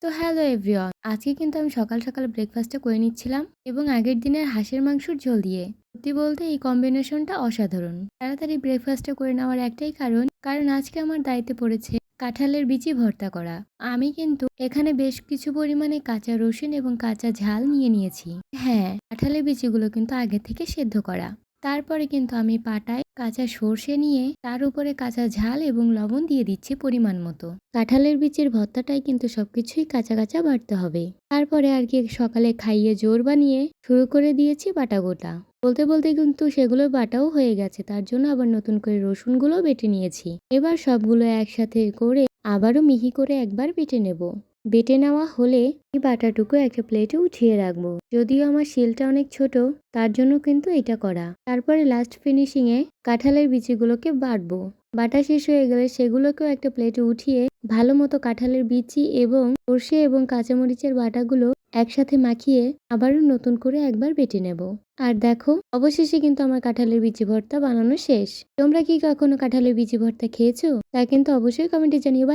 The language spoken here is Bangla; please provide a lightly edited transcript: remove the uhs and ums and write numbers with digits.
তো হ্যালো এভরিওয়ান, আজকে কিন্তু আমি সকাল সকাল ব্রেকফাস্টটা করে নিচ্ছিলাম এবং আগের দিনের হাঁসের মাংসর ঝোল দিয়ে। সত্যি বলতে এই কম্বিনেশনটা অসাধারণ। তাড়াতাড়ি ব্রেকফাস্টটা করে নেওয়ার একটাই কারণ আজকে আমার দায়িত্বে পড়েছে কাঁঠালের বিচি ভর্তা করা। আমি কিন্তু এখানে বেশ কিছু পরিমাণে কাঁচা রসুন এবং কাঁচা ঝাল নিয়ে নিয়েছি। হ্যাঁ, কাঁঠালের বিচিগুলো কিন্তু আগে থেকে সেদ্ধ করা। তারপরে কিন্তু আমি পাটায় কাঁচা সর্ষে নিয়ে তার উপরে কাঁচা ঝাল এবং লবণ দিয়ে দিচ্ছি পরিমাণ মতো। কাঁঠালের বিচির ভর্তাটাই কিন্তু সবকিছুই কাঁচা কাঁচা বাটতে হবে। তারপরে আর কি সকালে খাইয়ে জোর বানিয়ে শুরু করে দিয়েছি বাটা গোটা। বলতে বলতে কিন্তু সেগুলো বাটাও হয়ে গেছে, তার জন্য আবার নতুন করে রসুনগুলো বেটে নিয়েছি। এবার সবগুলো একসাথে করে আবারও মিহি করে একবার বেটে নেব। বেটে নেওয়া হলে এই বাটাটুকু একটা প্লেটে উঠিয়ে রাখবো। যদিও আমার শিলটা অনেক ছোট, তার জন্য কিন্তু এটা করা। তারপরে লাস্ট ফিনিশিংয়ে কাঁঠালের বিচিগুলোকে বাটবো। বাটা শেষ হয়ে গেলে সেগুলোকেও একটা প্লেটে উঠিয়ে ভালো মতো কাঁঠালের বিচি এবং সর্ষে এবং কাঁচামরিচের বাটাগুলো একসাথে মাখিয়ে আবারও নতুন করে একবার বেটে নেব। আর দেখো, অবশেষে কিন্তু আমার কাঁঠালের বিচি ভর্তা বানানো শেষ। তোমরা কি কখনো কাঁঠালের বিচি ভর্তা খেয়েছো? তা কিন্তু অবশ্যই কমেন্টে জানিও।